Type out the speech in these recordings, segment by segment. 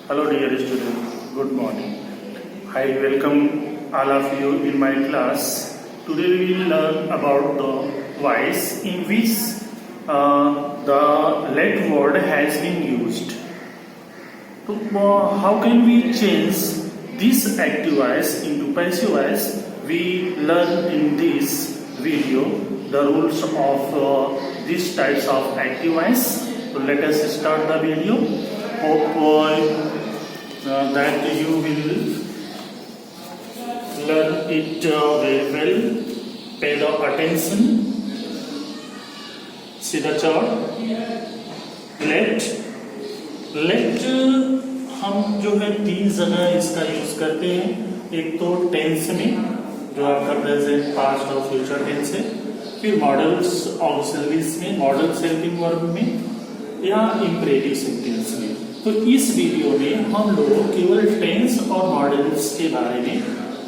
Hello dear students, good morning. I welcome all of you in my class. Today we will learn about the voice in which the let word has been used. So, how can we change this active voice into passive voice? We learn in this video the rules of these types of active voice. So let us start the video. Hope that you will learn it very well. Pay the attention. See the chart. Let हम जो है 3 जगह इसका use करते हैं. एक तो tense में जो आपका प्रेजेंट, पास्ट और फ्यूचर टेंस है. फिर मॉडल्स ऑक्सिलरीज में, मॉडल्स हेल्पिंग वर्ब में या इंपरेटिव सेंटेंस में. तो इस वीडियो में हम लोग केवल टेंस और मॉडल्स के बारे में,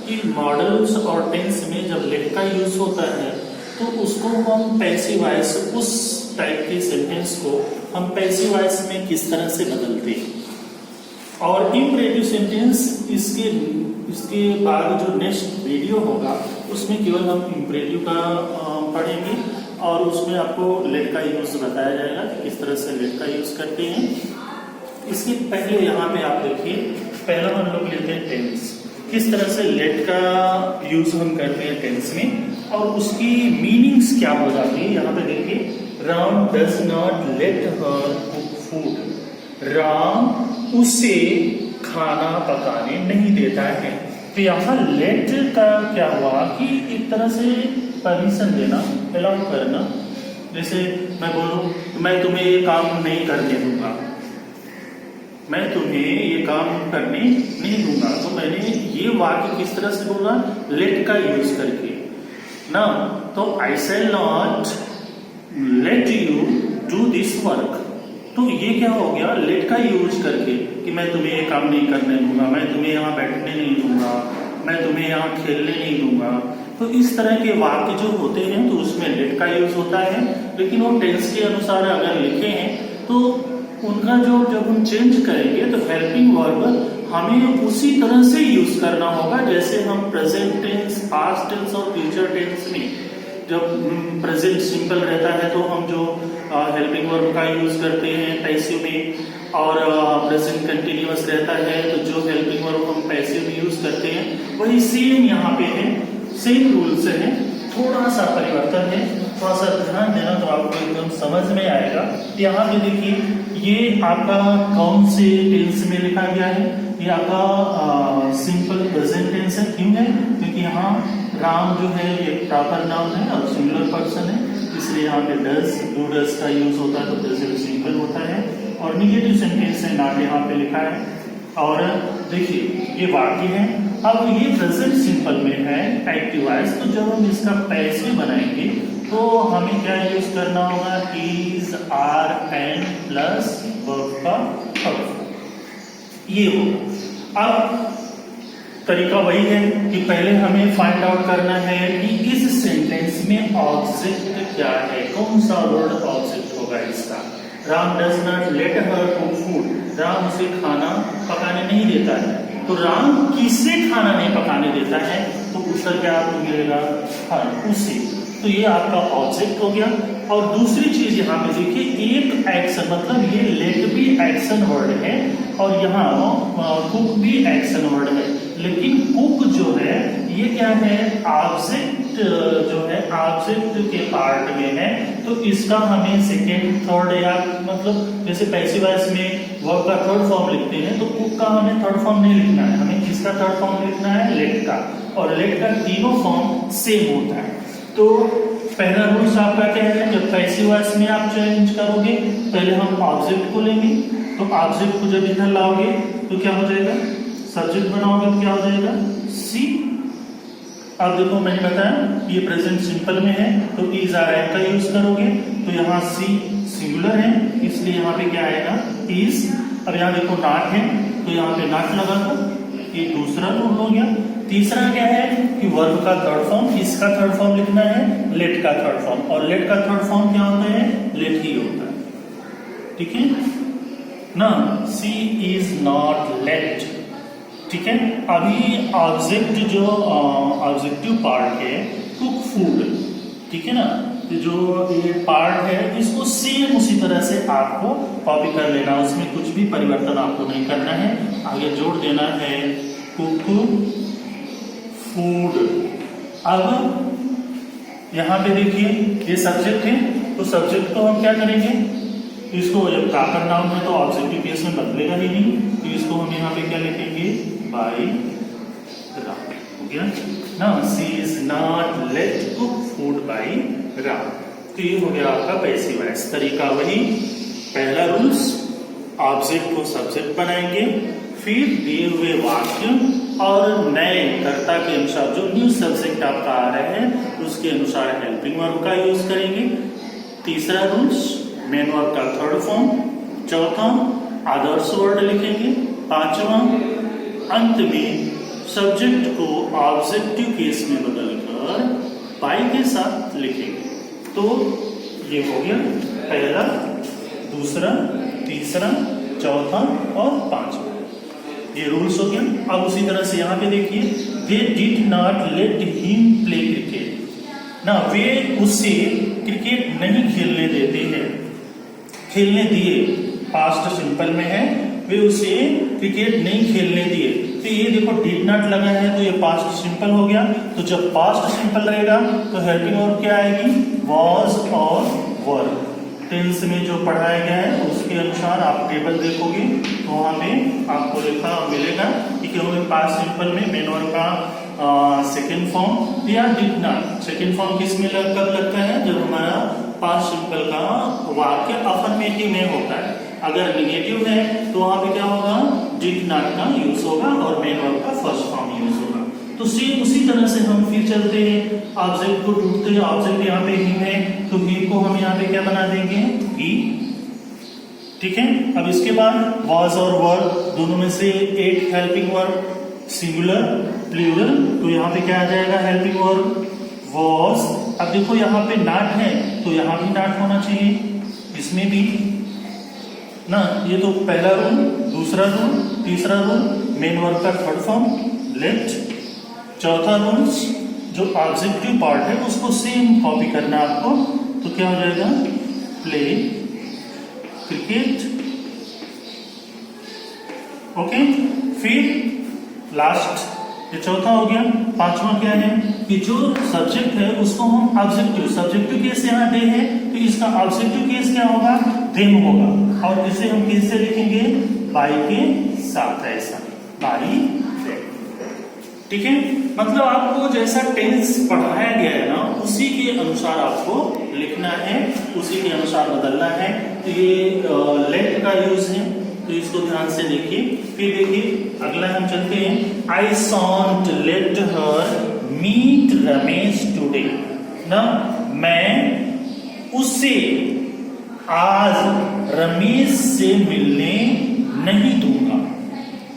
कि मॉडल्स और टेंस में जब लेट का यूज होता है तो उसको हम पैसिव वॉइस, उस टाइप के सेंटेंस को हम पैसिव वॉइस में किस तरह से बदलते हैं. और इंपरेटिव सेंटेंस इसके बाद जो नेक्स्ट वीडियो होगा उसमें केवल हम इंपरेटिव का पढ़ेंगे और उसमें आपको लेट का यूज बताया जाएगा कि किस तरह से लेट का यूज करते हैं. इसके पहले यहाँ पे आप देखिए, पहला हम लोग लेते हैं टेंस. किस तरह से लेट का यूज हम करते हैं टेंस में और उसकी मीनिंग्स क्या हो जाती है. यहाँ पे देखिए, Ram does not let her cook food. Ram उसे खाना पकाने नहीं देता है. तो यहाँ लेट का क्या हुआ कि एक तरह से परमिशन देना, अलाउ करना. जैसे मैं बोलूँ मैं तुम्हें ये काम नहीं करने दूंगा, मैं तुम्हें ये काम करने नहीं दूंगा. तो मैंने ये वाक्य किस तरह से बोला, लेट का यूज करके ना. तो I shall not let you do this work. तो ये क्या हो गया, लेट का यूज करके कि मैं तुम्हें ये काम नहीं करने दूंगा, मैं तुम्हें यहाँ बैठने नहीं दूंगा, मैं तुम्हें यहाँ खेलने नहीं दूंगा. तो इस तरह के वाक्य जो होते हैं तो उसमें लेट का यूज होता है. लेकिन वो टेंस के अनुसार अगर लिखे हैं तो उनका जो जब हम चेंज करेंगे तो हेल्पिंग वर्ब हमें उसी तरह से यूज करना होगा जैसे हम प्रेजेंट टेंस, पास्ट टेंस और फ्यूचर टेंस में. जब प्रेजेंट सिंपल रहता है तो हम जो हेल्पिंग वर्ब का यूज करते हैं पैसिव में, और प्रेजेंट कंटिन्यूअस रहता है तो जो हेल्पिंग वर्ब हम पैसिव में यूज करते हैं वही सेम यहाँ पे है, सेम रूल्स है. थोड़ा सा परिवर्तन है, थोड़ा सा ध्यान देना तो आपको एकदम समझ में आएगा. यहाँ पे देखिए, ये आपका कौन से टेंस में लिखा गया है. ये आपका सिंपल प्रेजेंट टेंस है. क्यों है, क्योंकि यहाँ राम जो है ये प्रॉपर नाउन है और सिंगुलर पर्सन है, इसलिए यहाँ पे डज, डू डज का यूज होता है तो प्रेजेंट सिंपल होता है. और निगेटिव सेंटेंस है नाम यहाँ पे लिखा है. और देखिए ये वाक्य है. अब ये प्रेजेंट सिंपल में है एक्टिव वॉइस. तो जब हम इसका पैसिव बनाएंगे तो हमें क्या यूज करना होगा, is, are, and plus verb का थर्ड ये होगा. अब तरीका वही है कि पहले हमें फाइंड आउट करना है कि इस सेंटेंस में ऑब्जेक्ट क्या है, कौन सा वर्ड ऑब्जेक्ट होगा इसका. Ram does not let her cook food. Ram उसे खाना पकाने नहीं देता है. तो राम किसे खाना नहीं पकाने देता है, तो उत्तर क्या आपको मिलेगा, हाँ उसे. तो ये आपका ऑब्जेक्ट हो गया. और दूसरी चीज यहाँ पे देखिए, एक एक्शन, मतलब ये लेट भी एक्शन वर्ड है और यहाँ कुक भी एक्शन वर्ड है. लेकिन कुक जो है ये क्या है, ऑब्जेक्ट जो है ऑब्जेक्ट के पार्ट में है. तो इसका हमें सेकेंड, थर्ड या मतलब जैसे पैसिव वॉइस में वर्ब का थर्ड फॉर्म लिखते हैं तो कुक का हमें थर्ड फॉर्म नहीं लिखना है, हमें किसका थर्ड फॉर्म लिखना है, लेट का. और लेट का तीनों फॉर्म सेम होता है. तो पहला रूल्स आपका क्या है, जब पैसिव वॉइस में आप चेंज करोगे पहले हम ऑब्जेक्ट को लेंगे. तो ऑब्जेक्ट को जब इधर लाओगे तो क्या हो जाएगा, सब्जेक्ट बनाओगे तो क्या हो जाएगा, सी. अब देखो मैंने बताया ये प्रेजेंट सिंपल में है तो इज, आर, एम का यूज करोगे तो यहाँ सी सिंगुलर है इसलिए यहाँ पे क्या आएगा, इज. अब यहाँ देखो नॉट है तो यहाँ पे नॉट लगा दो. ये दूसरा रूल हो गया. तीसरा क्या है कि वर्ब का थर्ड फॉर्म, इसका थर्ड फॉर्म लिखना है, लेट का थर्ड फॉर्म. और लेट का थर्ड फॉर्म क्या होता है, लेट ही होता है. ठीक है. ना, सी इज नॉट लेट। ठीक है, अभी ऑब्जेक्ट जो ऑब्जेक्टिव पार्ट है कुक फूड, ठीक है ना, तो जो ये पार्ट है इसको सेम उसी तरह से आपको कॉपी कर लेना, उसमें कुछ भी परिवर्तन आपको नहीं करना है, आगे जोड़ देना है कुक फूड। अब यहाँ पे देखिए ये सब्जेक्ट है, तो सब्जेक्ट को हम क्या करेंगे, इसको जब प्रॉपर नाउन है तो ऑब्जेक्टिव केस में बदलेगा ही नहीं, तो इसको हम यहाँ पे क्या लिखेंगे, बाई राम। हो गया ना, she is not let cook food by Ram. तो ये हो गया आपका पैसिव वॉइस तरीका। वही पहला रूल्स, ऑब्जेक्ट को सब्जेक्ट बनाएंगे, फिर दिए हुए वाक्य और नए कर्ता के अनुसार जो न्यू सब्जेक्ट आपका आ रहे हैं उसके अनुसार हेल्पिंग वर्ब का यूज करेंगे। तीसरा रूल्स, मेन वर्ब का थर्ड फॉर्म। चौथा, आदर्श वर्ड लिखेंगे। पांचवा, अंत में सब्जेक्ट को ऑब्जेक्टिव केस में बदलकर बाई के साथ लिखेंगे। तो ये हो गया पहला, दूसरा, तीसरा, चौथा और पांचवा, ये रूल्स हो गया। अब उसी तरह से यहाँ पे देखिए, they did not let him play cricket ना, वे उसे क्रिकेट नहीं खेलने देते हैं, खेलने दिए, पास्ट सिंपल में है, वे उसे क्रिकेट नहीं खेलने दिए। तो ये देखो डिड नॉट लगा है तो ये पास्ट सिंपल हो गया। तो जब पास्ट सिंपल रहेगा तो हेल्पिंग वर्ब क्या आएगी, वॉज और वर। टेंस में जो पढ़ाया गया है उसके अनुसार आप टेबल देखोगे तो वहां पे आपको लिखा मिलेगा कि क्योंकि पास्ट सिंपल में मेन वर्ब का सेकेंड फॉर्म या डिड नॉट। सेकेंड फॉर्म किस में कब लगता है, जब हमारा पास्ट सिंपल का वाक्य अफर्मेटिव में होता है। अगर निगेटिव है तो वहां पे क्या होगा, डिड नॉट का यूज होगा और मेन वर्ब का फर्स्ट फॉर्म यूज होगा। तो सेम उसी तरह से हम फिर चलते हैं, ऑब्जेक्ट को ढूंढते हैं। ऑब्जेक्ट यहाँ पे हिम है तो हिम को हम यहाँ पे क्या बना देंगे, ही। ठीक है, अब इसके बाद वॉज और वर दोनों में से एक हेल्पिंग वर्ब, सिंगुलर प्लूरल, तो यहाँ पे क्या आ जाएगा, हेल्पिंग वर्ब वॉज। अब देखो यहाँ पे नॉट है तो यहाँ भी नॉट होना चाहिए, इसमें भी ना। ये तो पहला रूल, दूसरा रूल, तीसरा रूल, मेन वर्ब का थर्ड फॉर्म लेट। चौथा रूल्स, जो ऑब्जेक्टिव पार्ट है उसको सेम कॉपी करना आपको, तो क्या हो जाएगा, प्ले क्रिकेट। ओके, फिर लास्ट, ये चौथा हो गया। पांचवा क्या है कि जो सब्जेक्ट है उसको हम ऑब्जेक्टिव, सब्जेक्टिव केस यहाँ दे है तो इसका ऑब्जेक्टिव केस क्या होगा, देम होगा, और इसे हम कैसे लिखेंगे, बाई के साथ, ऐसा बाई। ठीक है, मतलब आपको जैसा टेंस पढ़ाया गया है ना उसी के अनुसार आपको लिखना है, उसी के अनुसार बदलना है। तो ये लेट का यूज है, तो इसको ध्यान से देखिए। फिर देखिए अगला हम चलते हैं, I shan't let her meet Ramesh today ना, मैं उसे आज रमेश से मिलने नहीं दूंगा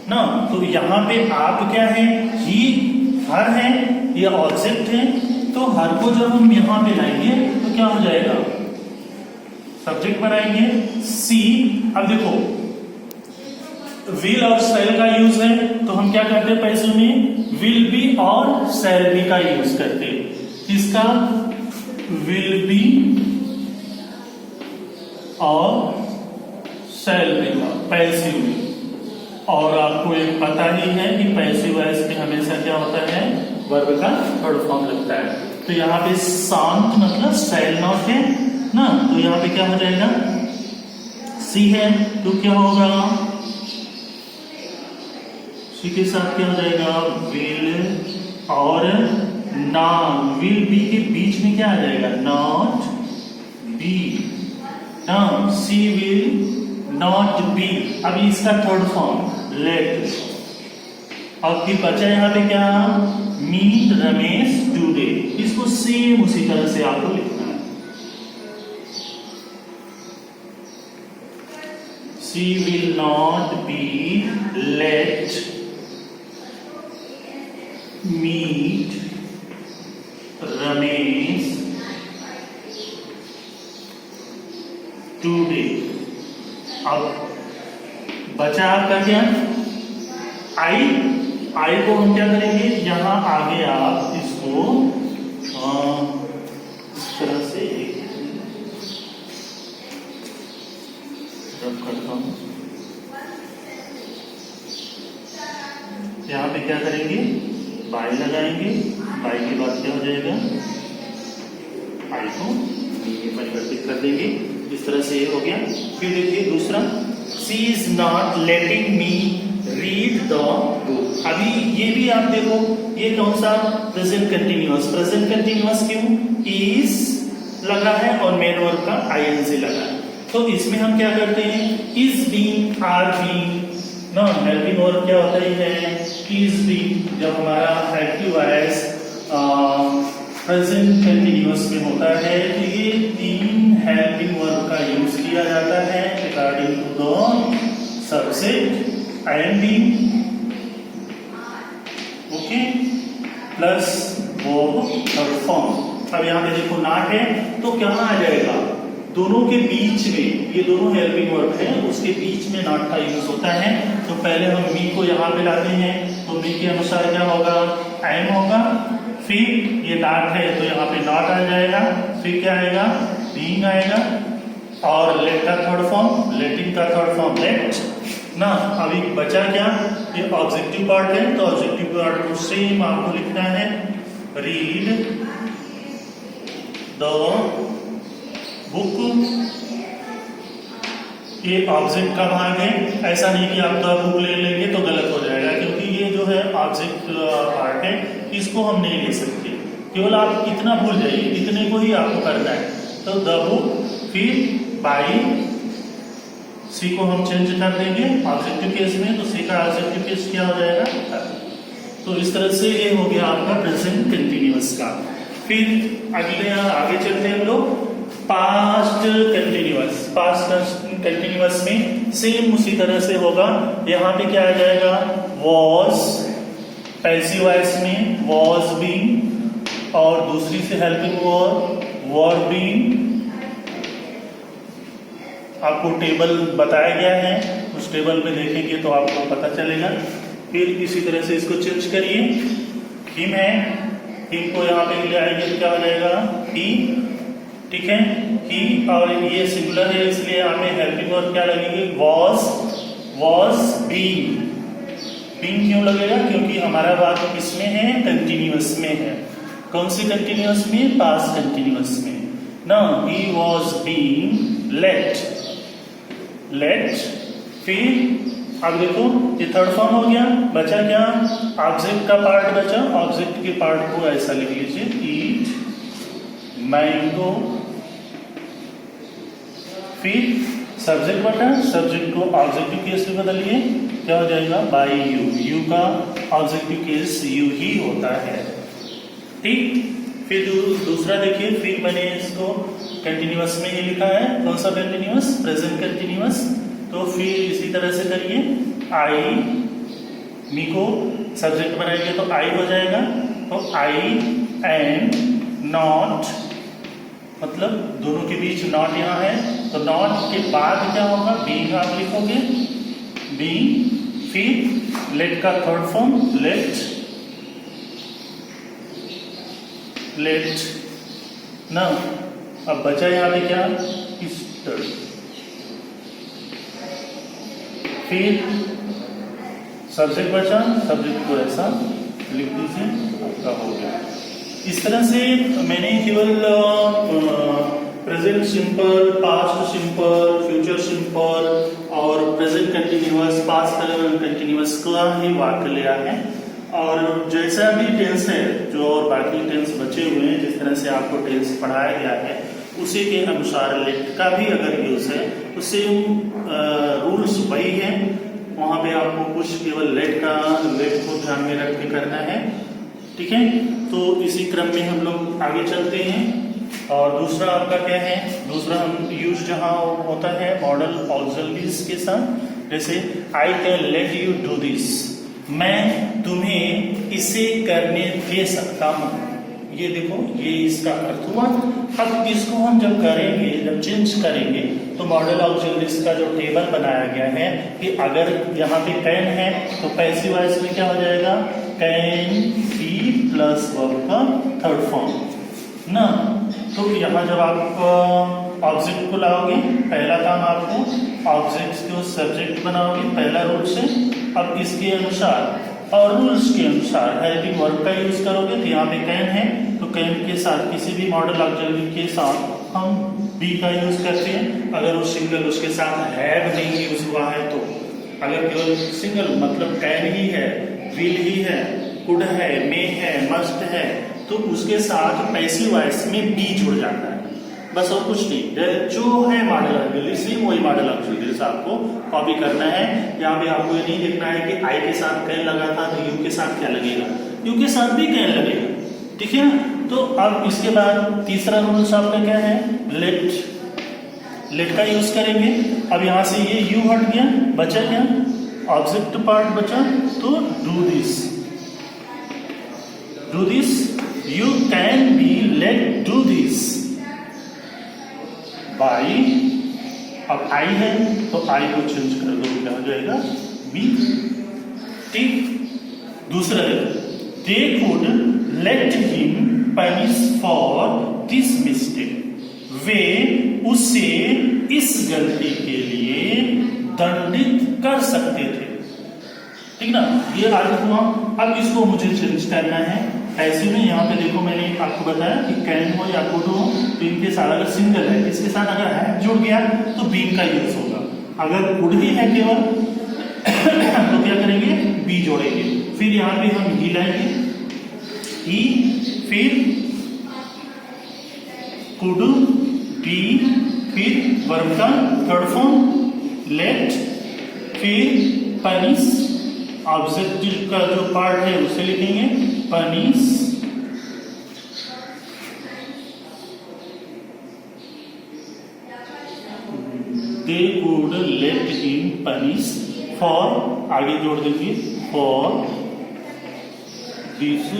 ना। तो यहाँ पे आप क्या है, ही, हर है, ये ऑब्जेक्ट है, तो हर को जब हम यहाँ पे लाएंगे तो क्या हो जाएगा, सब्जेक्ट बनाएंगे, सी। अब देखो विल और शैल का यूज है तो हम क्या करते हैं, पैसे में विल बी और शैल बी का यूज करते हैं। इसका विल बी और शैल बी का पैसिव में। और आपको एक पता ही है कि पैसिव वॉइस में हमेशा क्या होता है, वर्ब का थर्ड फॉर्म लगता है। तो यहाँ पे शांत मतलब शैल नॉट है ना, तो यहाँ पे क्या हो जाएगा, सी है तो क्या होगा, सी के साथ क्या हो जाएगा, विल और नॉट। विल बी के बीच में क्या आ जाएगा, नॉट बी ना, सी विल नॉट बी। अब इसका थर्ड फॉर्म लेट, और फिर बचा यहाँ पे क्या, मीट रमेश टुडे। इसको सेम उसी तरह से आपको लिखना है, she will not be let meet Ramesh today. अब बचा आपका क्या, आई को हम क्या करेंगे, यहां आगे आप इसको इस तरह से रब करता हूं। यहाँ पे क्या करेंगे, बाई लगाएंगे, बाई के बाद क्या हो जाएगा, आई को में परिवर्तित कर देंगे। इस तरह से ये हो गया। फिर देखिए दूसरा, she is not letting me read the book. अभी ये भी आप देखो, ये कौन सा प्रेजेंट कंटिन्यूअस, प्रेजेंट कंटिन्यूअस क्यों, इज लगा है और मेन वर्ब का आईएनजी लगा है। तो इसमें हम क्या करते हैं, इज बीइंग, आर बीइंग, ना हेल्पिंग वर्ब क्या होता है, इज बीइंग। जब हमारा एक्टिव वॉइस प्रेजेंट कंटिन्यूअस में होता है तो ये 3 हेल्पिंग वर्ब का यूज किया जाता है according to the subject and being, okay, plus verb third form. अब यहाँ पे देखो नॉट है तो क्या आ जाएगा, दोनों के बीच में, ये दोनों हेल्पिंग वर्ब है, उसके बीच में नॉट का यूज होता है। तो पहले हम मी को यहाँ पे लाते हैं, तो मी के अनुसार क्या होगा, एम होगा, फिर ये नॉट है तो यहाँ पे नॉट आ जाएगा, फिर क्या आएगा, बीइंग आएगा, और लेट का थर्ड फॉर्म, लेटिंग का थर्ड फॉर्म लेट ना। अभी बचा क्या, ये ऑब्जेक्टिव पार्ट है, तो ऑब्जेक्टिव पार्ट को सेम आपको लिखना है, रीड द बुक। ये ऑब्जेक्ट का भाग है, ऐसा नहीं कि आप द बुक ले लेंगे तो गलत हो जाएगा, क्योंकि ये जो है ऑब्जेक्ट पार्ट है, इसको हम नहीं ले सकते। केवल आप इतना भूल जाइए, इतने को ही आपको करना है। तो द बुक, फिर बाई, सी को हम चेंज कर देंगे ऑब्जेक्टिव केस में, तो सी का ऑब्जेक्टिव केस क्या हो जाएगा। तो इस तरह से ये हो गया आपका प्रेजेंट कंटिन्यूअस का। फिर अगले आगे चलते हैं हम लोग, पास्ट कंटिन्यूअस। पास्ट कंटिन्यूअस में सेम उसी तरह से होगा। यहाँ पे क्या आ जाएगा, वॉज, पैसिव वॉइस में वॉज बीइंग, और दूसरी से हेल्पिंग वर्ब वर बीइंग। आपको टेबल बताया गया है, उस टेबल में देखेंगे तो आपको पता चलेगा। फिर इसी तरह से इसको चेंज करिए, हिम है, हिम को यहाँ पे ले आएंगे तो क्या हो जाएगा, ही, ठीक है, ही, और ये सिंगुलर है इसलिए यहाँ पे हेल्पिंग वर्ब क्या लगेगी, वॉज बीइंग। बीइंग क्यों लगेगा, क्योंकि हमारा बात किसमें है, कंटिन्यूअस में है। कौन सी कंटिन्यूअस में, पास्ट कंटिन्यूअस में ना। ही वॉज बीइंग लेट, फिर अब देखो ये थर्ड फॉर्म हो गया। बचा क्या, ऑब्जेक्ट का पार्ट बचा, ऑब्जेक्ट के पार्ट को ऐसा लिख लीजिए, ईट मैंगो। फिर सब्जेक्ट बटा, सब्जेक्ट को ऑब्जेक्टिव केस में बदलिए, क्या हो जाएगा, बाई यू। यू का ऑब्जेक्टिव केस यू ही होता है, ठीक। फिर दूसरा देखिए, फिर मैंने इसको कंटिन्यूअस में ही लिखा है, कौन सा कंटिन्यूअस, प्रेजेंट कंटिन्यूअस। तो फिर इसी तरह से करिए, आई, मी को सब्जेक्ट बनाएंगे तो आई हो जाएगा, तो आई एंड नॉट, मतलब दोनों के बीच नॉट यहाँ है, तो नॉट के बाद क्या होगा, बीइंग आप लिखोगे, बीइंग, फिर लेट का थर्ड फॉर्म लेट ना। अब बचा यहाँ पे क्या, स्टडी। फिर सब्जेक्ट बचा, सब्जेक्ट को ऐसा लिख दीजिए, आपका हो गया। इस तरह से मैंने केवल present simple, past simple, future simple और प्रेजेंट कंटिन्यूअस, पास्ट कंटिन्यूअस का ही वाक्य लिया है। और जैसा भी टेंस है, जो और बाकी टेंस बचे हुए हैं, जिस तरह से आपको टेंस पढ़ाया गया है उसी के अनुसार लेट का भी अगर यूज है तो सेम रूल्स वही है। वहां पे आपको कुछ केवल लेट को ध्यान में रख के करना है, ठीक है। तो इसी क्रम में हम लोग आगे चलते हैं। और दूसरा आपका क्या है, दूसरा हम यूज जहाँ होता है मॉडल ऑक्सिलरीज के साथ, जैसे I can let you do this, मैं तुम्हें इसे करने दे सकता हूँ। ये देखो ये इसका अर्थ हुआ। अब इसको हम जब करेंगे, जब चेंज करेंगे तो मॉडल ऑक्सिलरीज का जो टेबल बनाया गया है कि अगर यहाँ पे कैन है तो पैसिव वॉइस में क्या हो जाएगा, कैन बी प्लस वर्ब का थर्ड फॉर्म ना। तो यहाँ जब आप ऑब्जेक्ट को लाओगे, पहला काम आपको ऑब्जेक्ट को सब्जेक्ट बनाओगे पहला रूल से। अब इसके अनुसार और रूल्स के अनुसार हेल्पिंग वर्ब का यूज करोगे। तो यहाँ पे कैन है तो कैन के साथ किसी भी मॉडल ऑक्सिलरी के साथ हम बी का यूज करते हैं। अगर वो सिंगल उसके साथ हैव नहीं यूज हुआ है तो, अगर केवल सिंगल मतलब कैन ही है, विल ही है, कुड है, मे है, मस्ट है, तो उसके साथ पैसिव वॉइस में बी जुड़ जाता है, बस और कुछ नहीं। जो है मॉडल ऑक्सिलरी सेम वही मॉडल ऑक्सिलरी से आपको कॉपी करना है। यहाँ पे आपको ये नहीं देखना है कि आई के साथ कैन लगा था तो यू के साथ क्या लगेगा, यू के साथ भी कैन लगेगा, ठीक है ना। तो अब इसके बाद तीसरा रूल्स आपका क्या है, लेट का यूज करेंगे। अब यहाँ से ये यू हट गया, बचा क्या, ऑब्जेक्ट पार्ट बचा, तो do this, you can be let do this by. अब आई है तो आई को चेंज कर दो, क्या हो जाएगा, बी, ठीक। दूसरा है they could let him punish for this mistake, वे उसे इस गलती के लिए दंडित कर सकते थे, ठीक ना। ये अर्थ हुआ। अब इसको मुझे चेंज करना है। ऐसे में यहाँ पे देखो मैंने आपको बताया कि कैन हो या कुड हो तो इनके साथ अगर सिंगल है, इसके साथ अगर है जुड़ गया तो बीन का यूज होगा। अगर कुड ही है केवल तो क्या करेंगे, बी जोड़ेंगे। फिर यहाँ पे हम ही लाएंगे, ही, फिर कुड, बी, फिर वर्ब का थर्ड फॉर्म लेट, फिर पनिश, ऑब्जेक्ट का जो पार्ट है उसे लिखेंगे punish, they would let him punish for, आगे जोड़ देंगे फॉर दिस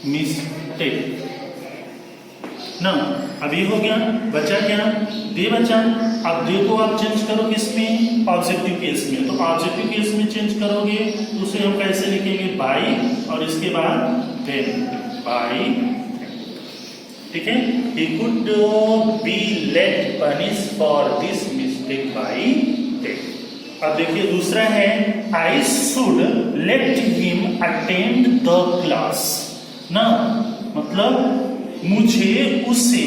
मिस्टेक ना। अब ये हो गया, बचा क्या, दे बचा। अब दे को आप चेंज करो किसमें, ऑब्जेक्टिव केस में। तो ऑब्जेक्टिव केस में चेंज करोगे तो उसे हम कैसे लिखेंगे, बाई, और इसके बाद देन, बाई, ठीक है। He could be let punish for this mistake by then. अब देखिए दूसरा है I should let him attend the class ना, मतलब मुझे उसे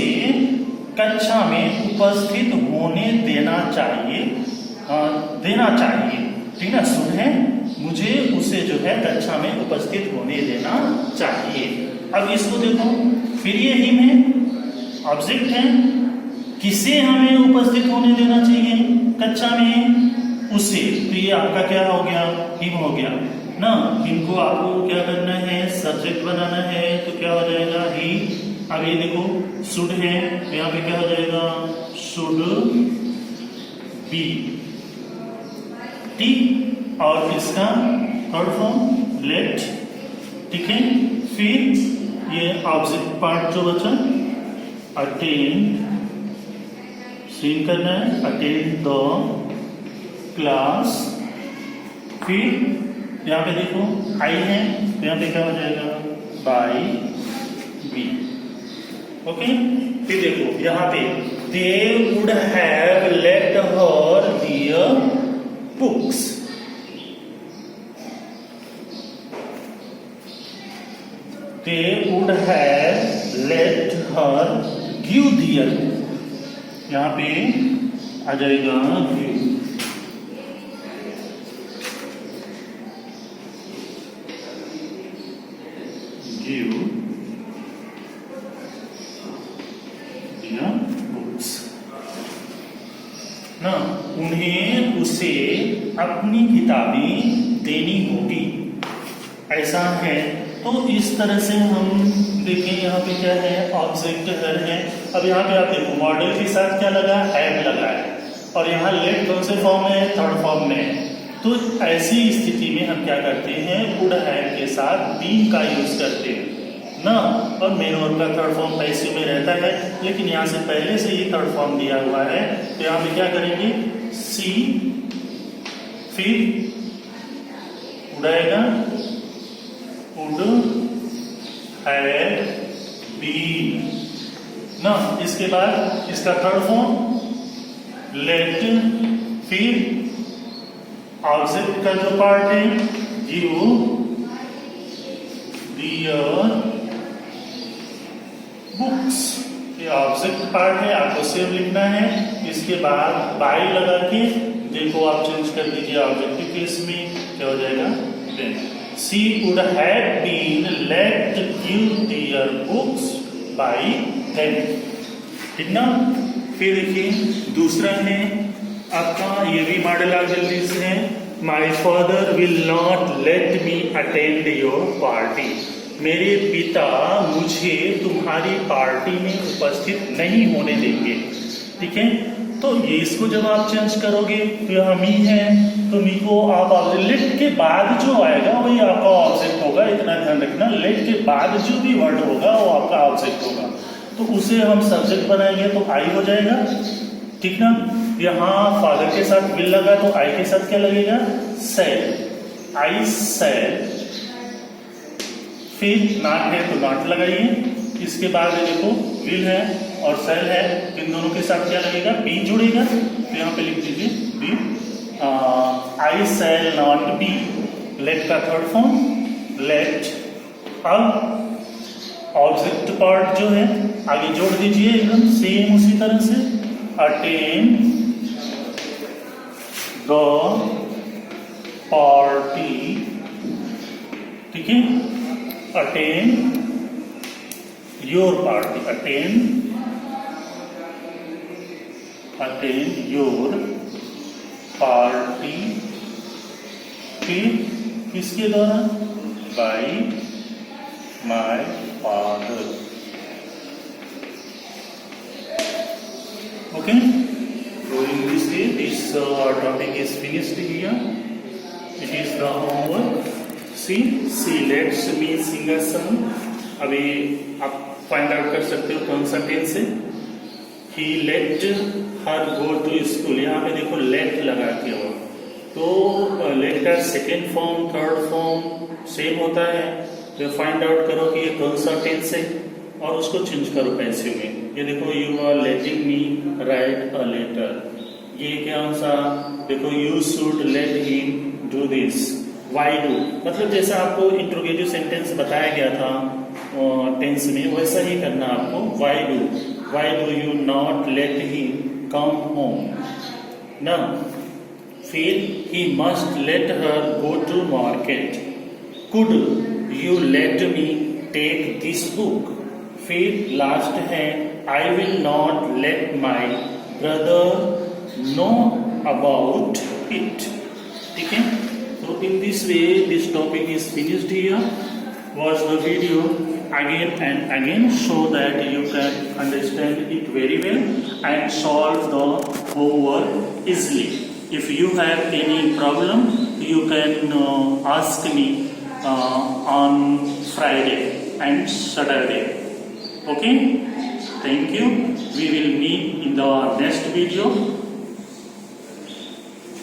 कक्षा में उपस्थित होने देना चाहिए, ठीक ना। सुन है, मुझे उसे जो है कक्षा में उपस्थित होने देना चाहिए। अब इसको देखो, फिर ये हिम है, ऑब्जेक्ट है, किसे हमें उपस्थित होने देना चाहिए कक्षा में, उसे। तो ये आपका क्या हो गया, हिम हो गया ना। इनको आपको क्या करना है, सब्जेक्ट बनाना है, तो क्या हो जाएगा, ही। अब ये देखो शुड है तो यहाँ पे क्या हो जाएगा, शुड बी, ठीक। और इसका थर्ड फॉर्म लेट, ठीक है। फिर ये ऑब्जेक्ट पार्ट जो बचा, अटेंड, सीन करना है, अटेंड द क्लास। फिर यहाँ पे देखो आई है तो यहाँ पे क्या हो जाएगा, बाई बी, ओके। फिर देखो यहाँ पे they would have let her their books, they would have let her give their, यहाँ पे आ जाएगा गिव, बुक्स ना, उन्हें उसे अपनी किताबें देनी होगी, ऐसा है। तो इस तरह से हम देखें, यहाँ पे क्या है, ऑब्जेक्ट है। अब यहाँ पे आप देखो मॉडल के साथ क्या लगा, हैव लगा है, और यहाँ लेट कौन से फॉर्म में, थर्ड फॉर्म में। तो ऐसी स्थिति में हम क्या करते हैं, वुड हैव के साथ बीन का यूज करते हैं। ना, और मेन वर्ब का थर्ड फॉर्म पैसिव में रहता है, लेकिन यहाँ से पहले से ही थर्ड फॉर्म दिया हुआ है, तो यहाँ पे क्या करेंगे, सी फिर उड़ाएगा, वुड हैव बीन ना, इसके बाद इसका थर्ड फॉर्म लेट, फिर ऑब्जेक्ट का जो पार्ट है गिव दियर बुक्स, ये ऑब्जेक्ट पार्ट है, आपको सेव लिखना है। इसके बाद बाय लगा के देखो आप चेंज कर दीजिए ऑब्जेक्टिव केस में, क्या हो जाएगा, then she would have been let give their books by them, ठीक ना। फिर देखिए दूसरा है आपका, ये भी मॉडल आप जल्दी से है, my father will not let me attend your party, मेरे पिता मुझे तुम्हारी पार्टी में उपस्थित नहीं होने देंगे, ठीक है। तो ये इसको जब आप चेंज करोगे तो हम ही है, तो मी को आप लेट के बाद जो आएगा वही आपका ऑब्जेक्ट होगा, इतना ध्यान रखना, लेट के बाद जो भी वर्ड होगा वो आपका ऑब्जेक्ट होगा, तो उसे हम सब्जेक्ट बनाएंगे तो आई हो जाएगा, ठीक ना। यहाँ फादर के साथ विल लगा तो आई के साथ क्या लगेगा, सेल, आई सेल, फिर नॉट है तो नॉट लगाइए, इसके बाद देखो विल है और सेल है, इन दोनों के साथ क्या लगेगा, बी जुड़ेगा, तो यहाँ पे लिख दीजिए be, I shall not be, let का थर्ड फॉर्म लेट, अब ऑब्जेक्ट पार्ट जो है आगे जोड़ दीजिए एकदम सेम उसी तरह से, अटेंड द पार्टी, ठीक है, attend your party, attend your party, फिर किसके द्वारा, by my father, okay. So in this way this topic is finished here. It is the homework. See let's me sing a song. अभी आप find out कर सकते हो कौन सा टेंस है। He let her go to school, यहाँ पे देखो let लगा के हो, तो let का second form third form same होता है, तो फाइंड आउट करो कि ये कौन सा टेंस है और उसको चेंज करो पैसिव में। ये देखो you are letting me write a letter, ये क्या सा, देखो you should let him do this, why do, मतलब जैसा आपको इंट्रोगेटिव सेंटेंस बताया गया था टेंस में वैसा ही करना आपको, why do you not let him come home ना, फिर he must let her go to market, could you let me take this book, फिर लास्ट है I will not let my brother know about it, ठीक है। So in this way this topic is finished here. Watch the video again and again so that you can understand it very well and solve the homework easily. If you have any problem you can ask me on Friday and Saturday. Okay, thank you. We will meet in the next video.